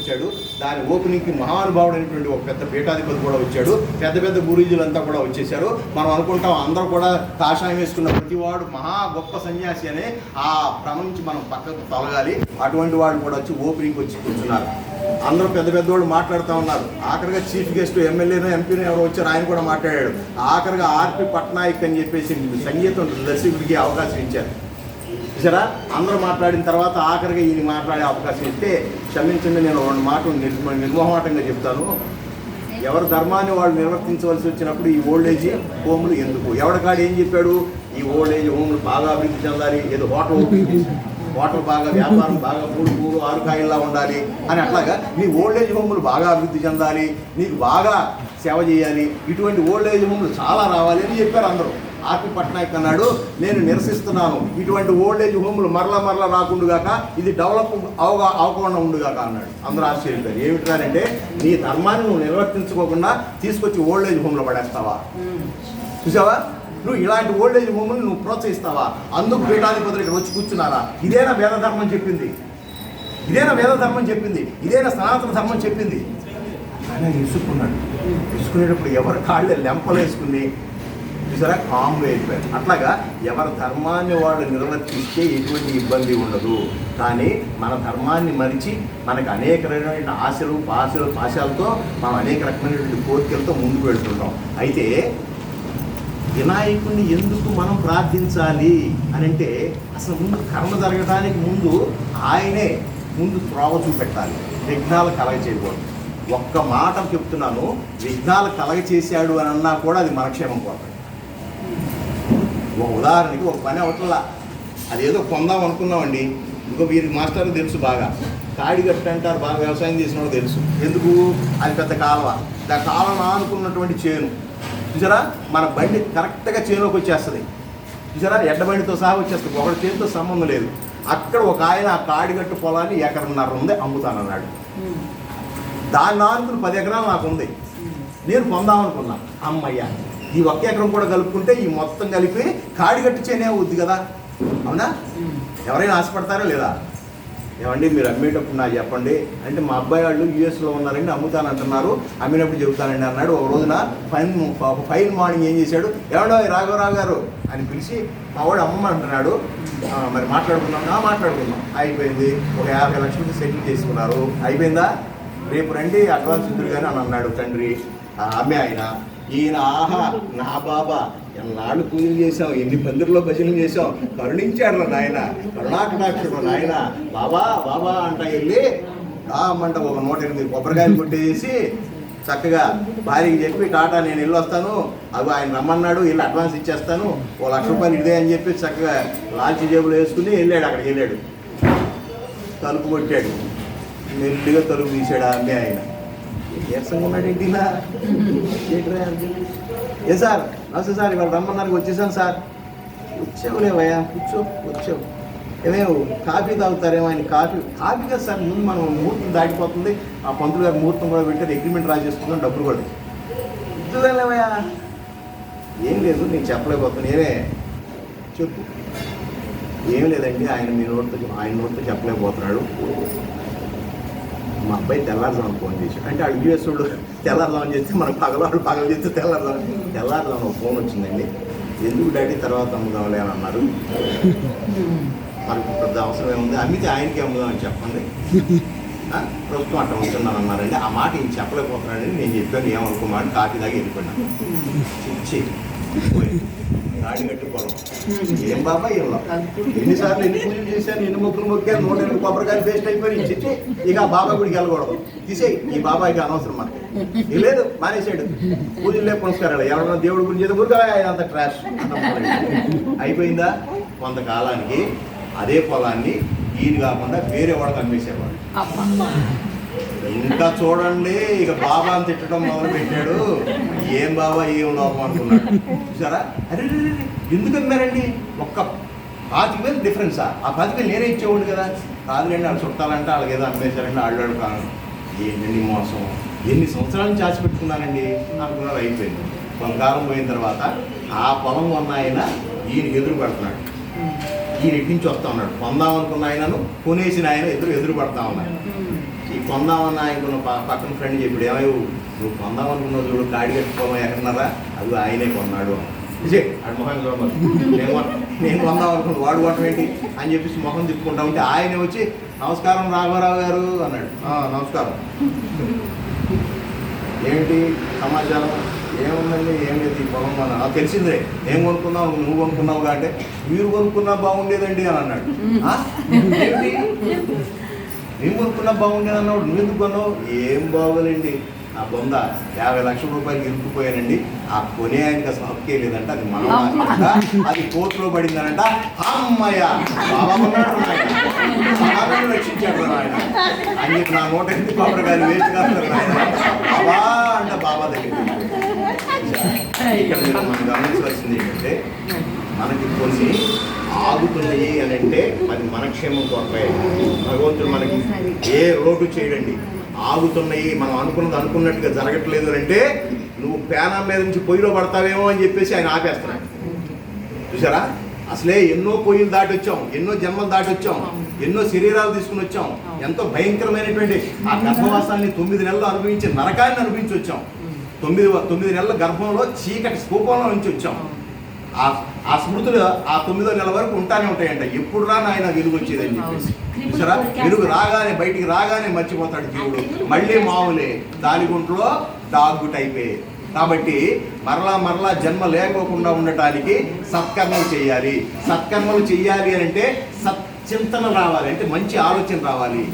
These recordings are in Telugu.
తీసుకొచ్చాడు. దాని ఓపెనింగ్కి మహానుభావుడైనటువంటి ఒక పెద్ద పీఠాధిపతి కూడా వచ్చాడు. పెద్ద పెద్ద గురూజీలంతా కూడా వచ్చేసారు. మనం అనుకుంటాం అందరూ కూడా కాషాయం వేసుకున్న ప్రతివాడు మహా గొప్ప సన్యాసి అనే ఆ భ్రమ నుంచి మనం పక్కకు తొలగాలి. అటువంటి వాళ్ళు కూడా వచ్చి ఓపెనింగ్కి వచ్చి కూర్చున్నారు. అందరూ పెద్ద పెద్దవాళ్ళు మాట్లాడుతూ ఉన్నారు. ఆఖరిగా చీఫ్ గెస్ట్ ఎమ్మెల్యేనో ఎంపీనో ఎవరో వచ్చారు, ఆయన కూడా మాట్లాడాడు. ఆఖరిగా ఆర్పి పట్నాయక్ అని చెప్పేసి సంగీతం దర్శకుడికి అవకాశం ఇచ్చారు. చూసారా, అందరూ మాట్లాడిన తర్వాత ఆఖరిగా ఈయన మాట్లాడే అవకాశం ఇస్తే, క్షమించండి నేను రెండు మాటలు నిర్మోహమాటంగా చెప్తాను. ఎవరి ధర్మాన్ని వాళ్ళు నిర్వర్తించవలసి వచ్చినప్పుడు ఈ ఓల్డేజ్ హోమ్లు ఎందుకు? ఎవరికాడు ఏం చెప్పాడు? ఈ ఓల్డేజ్ హోమ్లు బాగా అభివృద్ధి చెందాలి, ఏదో హోటల్ బాగా వ్యాపారం బాగా 3 6 కాయల్లా ఉండాలి అని. అట్లాగా నీ ఓల్డేజ్ హోమ్లు బాగా అభివృద్ధి చెందాలి, నీకు బాగా సేవ చేయాలి, ఇటువంటి ఓల్డేజ్ హోమ్లు చాలా రావాలి అని చెప్పారు అందరూ. ఆర్పి పట్నాయక్ అన్నాడు, నేను నిరసిస్తున్నాను, ఇటువంటి ఓల్డేజ్ హోమ్లు మరలా రాకుండాగాక, ఇది డెవలప్ అవకుండా ఉండుగాక అన్నాడు. అందరూ ఆశ్చర్యపోయారు. ఏమిటంటే నీ ధర్మాన్ని నువ్వు నిర్వర్తించుకోకుండా తీసుకొచ్చి ఓల్డేజ్ హోమ్లో పడేస్తావా? చూసావా, నువ్వు ఇలాంటి ఓల్డేజ్ హోమ్ని నువ్వు ప్రోత్సహిస్తావా? అందుకు పీఠాధిపతులు ఇక్కడ వచ్చి కూర్చున్నారా? ఇదేనా వేద ధర్మం చెప్పింది? ఇదేనా వేద ధర్మం చెప్పింది? ఇదేనా సనాతన ధర్మం చెప్పింది? ఆయన ఇసుకున్నాడు. ఇసుకునేటప్పుడు ఎవరి కాళ్ళు లెంపలేసుకుని చూసారా కామ్గా అయిపోయారు. అట్లాగా ఎవరి ధర్మాన్ని వాళ్ళు నిర్వర్తిస్తే ఎటువంటి ఇబ్బంది ఉండదు. కానీ మన ధర్మాన్ని మరిచి మనకు అనేక రకమైన పాశాలతో మనం అనేక రకమైనటువంటి కోరికలతో ముందుకు వెళ్తుంటాం. అయితే వినాయకుడిని ఎందుకు మనం ప్రార్థించాలి అని అంటే, అసలు ముందు కర్మ జరగడానికి ముందు ఆయనే ముందు త్రోవ చూపెట్టాలి, విఘ్నాలు కలగ చేయకూడదు. ఒక్క మాట చెప్తున్నాను, విఘ్నాలు కలగ చేశాడు అని అన్నా కూడా అది మన క్షేమం కోసం. ఒక ఉదాహరణకి ఒక పని అవట్లా, అదేదో కొందాం అనుకున్నామండి. ఇంకో వీరికి మాస్టర్కి తెలుసు బాగా, కాడిగట్టు అంటారు, బాగా వ్యవసాయం చేసిన వాళ్ళు తెలుసు. ఎందుకు? అది పెద్ద కాలువ, ఆ కాలువ అనుకున్నటువంటి చేను చూసారా, మన బండి కరెక్ట్గా చేనులోకి వచ్చేస్తుంది. చూసారా, ఎడ్డబండితో సహా వచ్చేస్తుంది, ఒకటి చేతితో సంబంధం లేదు. అక్కడ ఒక ఆయన ఆ కాడిగట్టు పొలాన్ని 1.5 ఎకరం ఉంది అమ్ముతానన్నాడు. దాన్ని ఆనుకుని 10 ఎకరాలు నాకు ఉంది, నేను కొందామనుకున్నా. అమ్మయ్య, ఈ 1 ఎకరం కూడా కలుపుకుంటే ఈ మొత్తం కలిపి కాడిగట్టు చేనే అవుద్ది కదా, అవునా? ఎవరైనా ఆశపడతారా లేదా? ఏమండి మీరు అమ్మేటప్పుడు నాకు చెప్పండి అంటే, మా అబ్బాయి వాళ్ళు యూఎస్లో ఉన్నారండి, అమ్ముతానంటున్నారు, అమ్మినప్పుడు చెబుతానండి అన్నాడు. ఒక రోజున ఫైన్ మార్నింగ్ ఏం చేశాడు, ఏమండో రాఘవరావు గారు అని పిలిచి, మా వాడు అమ్మమంటున్నాడు, మరి మాట్లాడుకుందాం. అయిపోయింది. ఒక 50 లక్షలకి సెటిల్ చేసుకున్నారు. అయిపోయిందా? రేపు రండి అడ్వాన్స్ ఇద్దరు కానీ అని అన్నాడు తండ్రి. అమ్మే ఆయన. ఈయన ఆహా నా బాబా, ఎన్నాళ్ళు పూజలు చేసాం, ఎన్ని పందిరిలో భజనలు చేసాం, కరుణించాడు నాయన, కరుణాకటాక్షుడు నాయన, బాబా అంట వెళ్ళి అమ్మంట ఒక 108 కొబ్బరికాయలు కొట్టేసి చక్కగా భార్యకి చెప్పి, టాటా నేను వెళ్ళి వస్తాను, అవి ఆయన రమ్మన్నాడు, వెళ్ళి అడ్వాన్స్ ఇచ్చేస్తాను, 1 లక్ష రూపాయలు ఇదే అని చెప్పి చక్కగా లాల్చి జేబులు వేసుకుని వెళ్ళాడు. అక్కడికి వెళ్ళాడు, తలుపు కొట్టాడు. మెల్లిగా తలుపు తీసాడు అమ్మే ఆయన. నీరసంగా ఉన్నాడు ఏంటి ఇలా? ఏ సార్, నమస్తే సార్, ఇవాళ రమ్మన్నారు, వచ్చేసాను సార్. వచ్చావులేవయ్యా, వచ్చావు. ఏమేమో కాఫీ తాగుతారేమో ఆయన. కాఫీ కదా సార్, ముందు మనం ముహూర్తం దాటిపోతుంది, ఆ పంతులు గారు ముహూర్తం కూడా పెట్టారు, అగ్రిమెంట్ రాజేసుకుందాం, డబ్బులు కూడా ఇద్దులేవయ్యా. ఏం లేదు, నేను చెప్పలేకపోతున్నాను. ఏమే చెప్పు. ఏం లేదండి, ఆయన నోటితో చెప్పలేకపోతున్నాడు. మా అబ్బాయి తెల్లారుజామున ఫోన్ చేశాడు. అంటే ఆ యూఎస్ వాడు తెల్లారుజామున చేస్తే మనకు పగలు చేస్తే తెల్లారుజామున ఫోన్ వచ్చిందండి. ఎందుకు డాడీ తర్వాత అమ్ముదాంలే అని అన్నారు. మనకు పెద్ద అవసరం ఏముంది, అమ్మితే ఆయనకి అమ్ముదామని చెప్పండి, ప్రస్తుతం అట్లా ఉంటున్నాను అన్నారండి. ఆ మాట ఈయన చెప్పలేకపోతున్నాడని నేను చెప్పాను, ఏమనుకోమని కాఫీ దాకా వెళ్ళిపోయినాను. గాడి కట్టి పొలం. ఏం బాబా ఏమో ఎన్నిసార్లు ఎన్ని పూజలు చేశాను, ఎన్ని మొక్కులు మొక్కాను, 108 కొబ్బరికాయలు వేస్ట్ అయిపోయి చెప్పి ఇక బాబా గుడికి వెళ్ళకూడదు, తీసేయి, ఈ బాబాయికి అనవసరం మనకి లేదు, మానేసాడు. పూజలు లేక పునస్కారాలు, ఎవరైనా దేవుడి గురించి చేత ఊరుగా అంత ట్రాష్ అయిపోయిందా. కొంతకాలానికి అదే పొలాన్ని ఈయన కాకుండా వేరే వాడికి అమ్మేసేవాడు. ఇంకా చూడండి, ఇక బాబా తిట్టడం మొదలు పెట్టాడు. ఏం బాబా ఏం లోపం అనుకున్నాడు. చూసారా, అరే ఎందుకు అమ్మారండి, ఒక్క 25,000 డిఫరెన్సా? ఆ 25,000 నేనే ఇచ్చేవాడు కదా. కాదులేండి, వాళ్ళు చుట్టాలంటే వాళ్ళకి ఏదో అమ్మేశారండి, ఆడాడు కాను. ఏంటండి మోసం, ఎన్ని సంవత్సరాల నుంచి ఆశ పెట్టుకున్నానండి అనుకున్నారు. అయిపోయింది. కొంతకాలం పోయిన తర్వాత ఆ పొలం ఉన్న ఆయన ఈయన ఎదురు పడుతున్నాడు. ఈయన ఎట్టించి వస్తా ఉన్నాడు. కొందామనుకున్న ఆయనను కొనేసిన ఆయన ఎదురు పడతా ఉన్నాడు. ఈ కొందామన్న ఆయనకున్న పక్కన ఫ్రెండ్ చెప్పాడు, ఏమయ్యో నువ్వు కొందామనుకున్నావు చూడు, కాడి కట్టుకోమో ఎక్కడన్నారా, అది ఆయనే కొన్నాడు విజయ్ అది మొహం చూడమని. నేను కొందాం అనుకున్నాను, వాడు కొట్టం ఏంటి అని చెప్పేసి మొహం తిప్పుకుంటా ఉంటే ఆయనే వచ్చి నమస్కారం రాఘవరావు గారు అన్నాడు. నమస్కారం, ఏంటి సమాచారం, ఏముందండి, ఏం లేదు, ఈ పొలం మన తెలిసిందే, ఏం కొనుక్కున్నావు, నువ్వు కొనుక్కున్నావు అంటే మీరు కొనుక్కున్నా బాగుండేదండి అని అన్నాడు. ఏంటి నేను కొనుక్కున్నా బాగుండేది అన్నాడు, నువ్వు ఎందుకు కొన్నావు, ఏం బాగోలేండి ఆ బొంద 50 లక్షల రూపాయలు ఇరుక్కుపోయానండి, ఆ కొనే ఆయనకి అసలు హక్కే లేదంట, అది మనం అది కోర్టులో పడిందనంట. అమ్మయ్య బాబాను రక్షించాడు ఆయన అని చెప్పి నా నోట ఎందుకు కొబ్బరికాయలు వేస్ట్ కాదు బాబా అంట బాబా దగ్గర. ఇక్కడ మనం గమనించవలసింది ఏంటంటే మనకి కొన్ని ఆగుతున్నాయి అని అంటే అది మన క్షేమం కోరపై. భగవంతుడు మనకి ఏ రోడ్డు చేయడండి, ఆగుతున్నాయి, మనం అనుకున్నట్టుగా జరగట్లేదు అని అంటే నువ్వు పేనం మీద నుంచి పొయ్యిలో పడతావేమో అని చెప్పేసి ఆయన ఆపేస్తున్నాడు. చూసారా, అసలే ఎన్నో పొయ్యిలు దాటి వచ్చాం, ఎన్నో జన్మలు దాటి వచ్చాం, ఎన్నో శరీరాలు తీసుకుని వచ్చాం, ఎంతో భయంకరమైనటువంటి ఆ గర్భవాసాన్ని 9 నెలలు అనుభవించి నరకాన్ని అనుభవించి వచ్చాం. 9 నెలల గర్భంలో చీకటి స్థూపంలో నుంచి వచ్చాం. ఆ స్మృతులు ఆ 9వ నెల వరకు ఉంటానే ఉంటాయంట. ఎప్పుడు రా నాయన వెలుగు వచ్చేదని చెప్పేసి. చూసారా, వెలుగు రాగానే బయటికి రాగానే మర్చిపోతాడు జీవుడు, మళ్ళీ మామూలే దాలిగుంట్లో డాగ్గు టైపే. కాబట్టి మరలా జన్మ లేకోకుండా ఉండటానికి సత్కర్మలు చేయాలి. సత్కర్మలు చేయాలి అని అంటే సత్చింతన రావాలి, అంటే మంచి ఆలోచన రావాలి.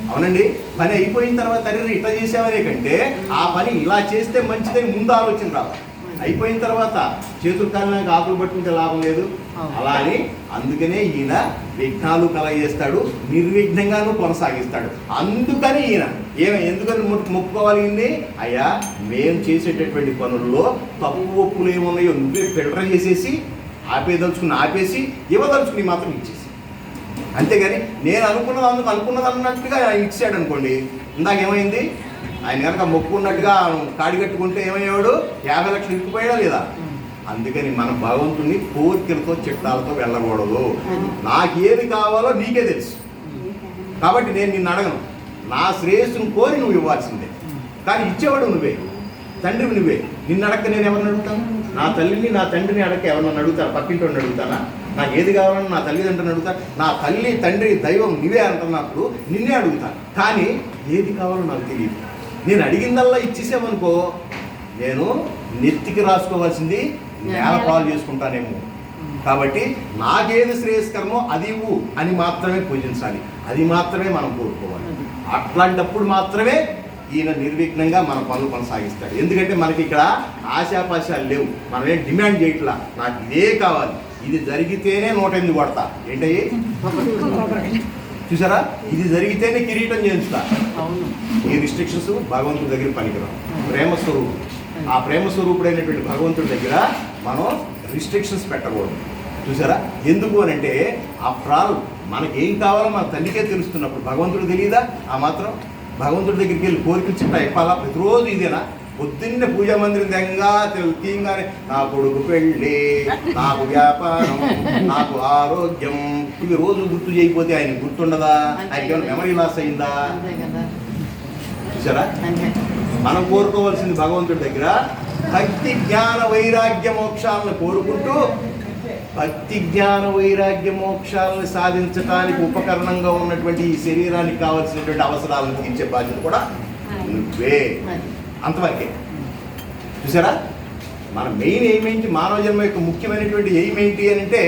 అవునండి, పని అయిపోయిన తర్వాత అరే ఇట్లా చేసామనే కంటే ఆ పని ఇలా చేస్తే మంచిదని ముందు ఆలోచన రావాలి. అయిపోయిన తర్వాత చేతులు కాలినాక ఆకులు పట్టుకుంటే లాభం లేదు. అలా అని అందుకనే ఈయన విఘ్నాలు కలగజేస్తాడు, నిర్విఘ్నంగానూ కొనసాగిస్తాడు. అందుకని ఈయన ఎందుకని మొక్కుకోవాలి, అయ్యా మేము చేసేటటువంటి పనుల్లో తప్పు ఒప్పులు ఏమున్నాయో నువ్వే ఫిల్టర్ చేసేసి ఆపేసి ఇవ్వదలుచుకుని మాత్రం ఇచ్చేసి, అంతేగాని నేను అనుకున్నది అన్నట్టుగా ఇచ్చాడు అనుకోండి. ఇందాక ఏమైంది, ఆయన కనుక మొక్కున్నట్టుగా కాడి కట్టుకుంటే ఏమయ్యాడు, 50 లక్షలు ఇరుక్కుపోయాడా లేదా. అందుకని మన భగవంతుడిని కోరికలతో చిట్టాలతో వెళ్ళకూడదు. నాకు ఏది కావాలో నీకే తెలుసు, కాబట్టి నేను నిన్ను అడగను, నా శ్రేయస్సును కోరి నువ్వు ఇవ్వాల్సిందే. కానీ ఇచ్చేవాడు నువ్వే, తండ్రివి నువ్వే. నిన్ను అడగ నేను ఎవరిని అడుగుతాను, నా తల్లిని నా తండ్రిని అడగ ఎవరినన్ను అడుగుతాను, పక్కింటి అడుగుతానా, నాకు ఏది కావాలని నా తల్లిదండ్రులను అడుగుతాను, నా తల్లి తండ్రి దైవం నువ్వే అంటున్నప్పుడు నిన్నే అడుగుతాను. కానీ ఏది కావాలో నాకు తెలియదు. నేను అడిగిందల్లా ఇచ్చేసామనుకో, నేను నెత్తికి రాసుకోవాల్సింది నేల పాలు చేసుకుంటానేమో. కాబట్టి నాకేది శ్రేయస్కరమో అది ఇవ్వు అని మాత్రమే పూజించాలి, అది మాత్రమే మనం కోరుకోవాలి. అట్లాంటప్పుడు మాత్రమే ఈయన నిర్విఘ్నంగా మన పనులు కొనసాగిస్తాడు. ఎందుకంటే మనకి ఇక్కడ ఆశాపాశాలు లేవు, మనం ఏం డిమాండ్ చేయట్లా, నాకు ఇదే కావాలి, ఇది జరిగితేనే 108 కొడతా. ఏంటయ్యి చూసారా, ఇది జరిగితేనే కిరీటం చేయించుతా. ఈ రిస్ట్రిక్షన్స్ భగవంతుడి దగ్గర పనికిరావు. ప్రేమ స్వరూపం, ఆ ప్రేమ స్వరూపుడైనటువంటి భగవంతుడి దగ్గర మనం రిస్ట్రిక్షన్స్ పెట్టకూడదు. చూసారా, ఎందుకు అని అంటే ఆఫ్టర్ ఆల్ మనకేం కావాలో మన తల్లికే తెలుస్తున్నప్పుడు భగవంతుడు తెలియదా? ఆ మాత్రం భగవంతుడి దగ్గరికి వెళ్ళి కోరికలు చిట్టా ఇప్పాలా ప్రతిరోజు ఇదేనా? పొద్దున్నే పూజా మందిరం దగ్గర తీయంగానే నా కొడుకు పెళ్ళి, నాకు వ్యాపారం, నాకు ఆరోగ్యం, ఇవి రోజు గుర్తు చేయకపోతే ఆయన గుర్తుండదా? ఆయనకి ఏమైనా మెమరీ లాస్ అయిందా? చూసారా, మనం కోరుకోవాల్సింది భగవంతుడి దగ్గర భక్తి జ్ఞాన వైరాగ్య మోక్షాలను కోరుకుంటూ భక్తి జ్ఞాన వైరాగ్య మోక్షాలను సాధించడానికి ఉపకరణంగా ఉన్నటువంటి ఈ శరీరానికి కావాల్సినటువంటి అవసరాలను తీర్చే బాధ్యత కూడా నువ్వే. అంతవరకే. చూసారా, మన మెయిన్ ఎయిమ్ ఏంటి, మానవ జన్మ యొక్క ముఖ్యమైనటువంటి ఎయిమ్ ఏంటి అని అంటే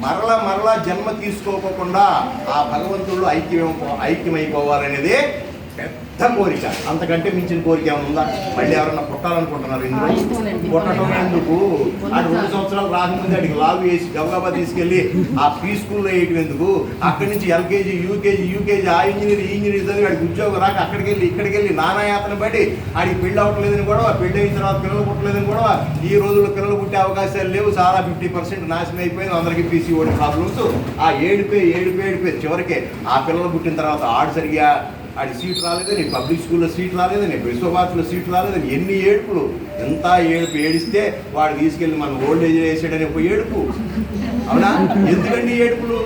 మరలా జన్మ తీసుకోకుండా ఆ భగవంతుడు ఐక్యమైపోవాలనేదే పెద్ద కోరిక. అంతకంటే మించిన కోరిక ఏమైనా ఉందా? మళ్ళీ ఎవరన్నా పుట్టాలనుకుంటున్నారు ఇందులో? పుట్టడం ఎందుకు? ఆడు 2 సంవత్సరాలు రాకముందు అడిగి లాగు వేసి గబగబా తీసుకెళ్ళి ఆ ప్రీ స్కూల్లో వేయటం ఎందుకు? అక్కడి నుంచి LKG యూకేజీ ఆ ఇంజనీర్ చదివి వాడికి ఉద్యోగం రాక ఇక్కడికి వెళ్ళి నానాయాతన పడి ఆడికి పెళ్ళి అవ్వట్లేదని కూడా, పెళ్ళి అయిన తర్వాత పిల్లలు పుట్టలేదని కూడా, ఈ రోజుల్లో పిల్లలు పుట్టే అవకాశాలు లేవు, చాలా 50% నాశనం అయిపోయింది, అందరికీ PCOD ప్రాబ్లమ్స్. ఆ ఏడిపోయి చివరికే ఆ పిల్లలు పుట్టిన తర్వాత సరిగా ఆడి సీట్ రాలేదని, పబ్లిక్ స్కూల్లో సీట్ రాలేదని, విశ్వభారతిలో సీట్ రాలేదని, ఎన్ని ఏడుపులు. ఎంత ఏడిస్తే వాడు తీసుకెళ్ళి మనం ఓల్డ్ ఏజ్ వేసాడని ఒక ఏడుపు. అవునా? ఎందుకండి ఈ ఏడుపులు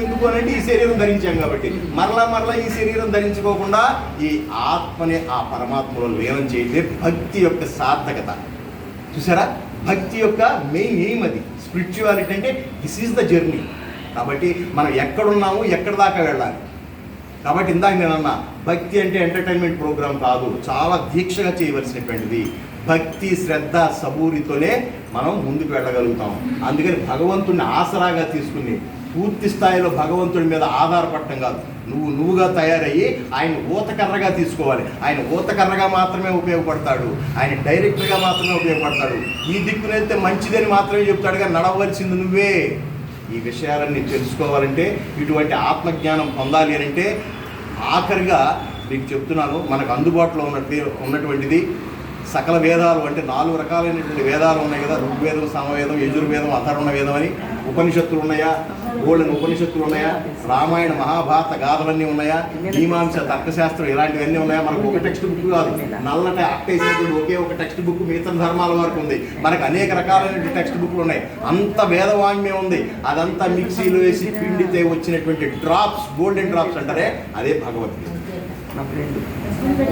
ఎందుకు అనంటే ఈ శరీరం ధరించాం కాబట్టి. మరలా ఈ శరీరం ధరించుకోకుండా ఈ ఆత్మని ఆ పరమాత్మలో లీనం చేయటే భక్తి యొక్క సార్థకత. చూసారా, భక్తి యొక్క మెయిన్ ఎయిమ్ అది. స్పిరిచువాలిటీ అంటే దిస్ ఈజ్ ద జర్నీ. కాబట్టి మనం ఎక్కడున్నాము, ఎక్కడి దాకా వెళ్ళాలి. కాబట్టి ఇందాక నేను అన్నా, భక్తి అంటే ఎంటర్టైన్మెంట్ ప్రోగ్రామ్ కాదు, చాలా దీక్షగా చేయవలసినటువంటిది. భక్తి, శ్రద్ధ, సబూరితోనే మనం ముందుకు వెళ్ళగలుగుతాం. అందుకని భగవంతుడిని ఆసరాగా తీసుకుని పూర్తి స్థాయిలో భగవంతుడి మీద ఆధారపడటం కాదు, నువ్వుగా తయారయ్యి ఆయన ఊతకర్రగా తీసుకోవాలి. ఆయన ఊతకర్రగా మాత్రమే ఉపయోగపడతాడు, ఆయన డైరెక్టర్గా మాత్రమే ఉపయోగపడతాడు. ఈ దిక్కున వెళ్తే మంచిదని మాత్రమే చెప్తాడుగా, నడవలసింది నువ్వే. ఈ విషయాలన్నీ తెలుసుకోవాలంటే, ఇటువంటి ఆత్మజ్ఞానం పొందాలి అంటే, ఆఖరిగా మీకు చెప్తున్నాను, మనకు అందుబాటులో ఉన్నటువంటిది సకల వేదాలు. అంటే 4 రకాలైనటువంటి వేదాలు ఉన్నాయి కదా, ఋగ్వేదం, సమవేదం, యజుర్వేదం, అథర్వణ వేదం అని. ఉపనిషత్తులు ఉన్నాయా, గోల్డెన్ ఉపనిషత్తులు ఉన్నాయా, రామాయణ మహాభారత గాథలన్నీ ఉన్నాయా, మీమాంస, తర్కశాస్త్రం ఇలాంటివన్నీ ఉన్నాయా. మనకు ఒక టెక్స్ట్ బుక్ కాదు, నల్లట అట్టేసినటువంటి ఒకే ఒక టెక్స్ట్ బుక్ మిగతా ధర్మాల వరకు ఉంది. మనకు అనేక రకాలైనటువంటి టెక్స్ట్ బుక్లు ఉన్నాయి. అంత వేదవాంగ్యం ఉంది. అదంతా మిక్సీలో వేసి పిండితే వచ్చినటువంటి డ్రాప్స్, గోల్డెన్ డ్రాప్స్ అంటారే, అదే భగవద్గీత.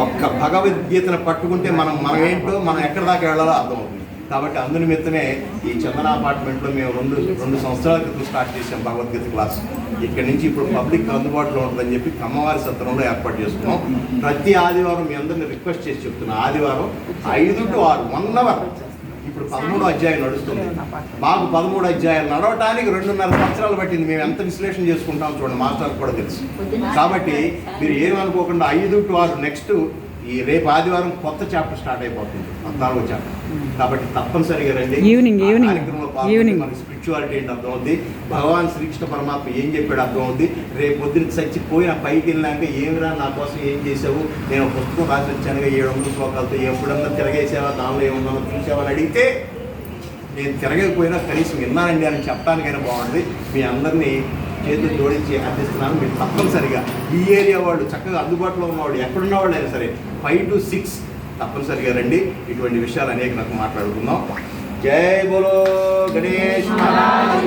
ఒక్క భగవద్గీతను పట్టుకుంటే మనం ఏంటో, మనం ఎక్కడి దాకా వెళ్ళాలో అర్థమవుతుంది. కాబట్టి అందునిమిత్తమే ఈ చందన అపార్ట్మెంట్లో మేము రెండు సంవత్సరాల క్రితం స్టార్ట్ చేసాం భగవద్గీత క్లాస్. ఇక్కడి నుంచి ఇప్పుడు పబ్లిక్ అందుబాటులో ఉంటుందని చెప్పి కమ్మవారి సత్రంలో ఏర్పాటు చేసుకున్నాం. ప్రతి ఆదివారం మీ అందరిని రిక్వెస్ట్ చేసి చెప్తున్నా, ఆదివారం 5 to 6 1 hour. ఇప్పుడు 13వ అధ్యాయం నడుస్తుంది. మాకు 13 అధ్యాయాలు నడవటానికి 2.5 సంవత్సరాలు పట్టింది. మేము ఎంత విశ్లేషణ చేసుకుంటాం చూడండి, మాస్టర్కి కూడా తెలుసు. కాబట్టి మీరు ఏమనుకోకుండా 5 to 6 నెక్స్ట్ ఈ రేపు ఆదివారం కొత్త చాప్టర్ స్టార్ట్ అయిపోతుంది, 14వ చాప్టర్. కాబట్టి తప్పనిసరిగా రండి. ఈవినింగ్ మనకి స్పిరిచువాలిటీ ఏంటి అర్థమవుద్ది, భగవాన్ శ్రీకృష్ణ పరమాత్మ ఏం చెప్పాడు అర్థమవుద్ది. రేపు పొద్దున చచ్చిపోయిన పైకి వెళ్ళినాక ఏమిరా నా కోసం ఏం చేసావు, నేను పుస్తకం రాసి వచ్చానుగా 700 శ్లోకాలతో, ఎప్పుడన్నా తిరగేసావా, దానిలో ఏమన్నా చూసావా అని అడిగితే, నేను తిరగకపోయినా కనీసం విన్నానండి అని చెప్పడానికైనా బాగుంటుంది. మీ అందరినీ చేతులు జోడించి అందిస్తున్నాను. మీరు తప్పనిసరిగా ఈ ఏరియా వాళ్ళు, చక్కగా అందుబాటులో ఉన్నవాళ్ళు, ఎక్కడున్న వాళ్ళు అయినా సరే 5 to 6 తప్పనిసరిగా రండి. ఇటువంటి విషయాలు అనేక నాకు మాట్లాడుకుందాం. జై బోలో గణేష్ మహారాజ్.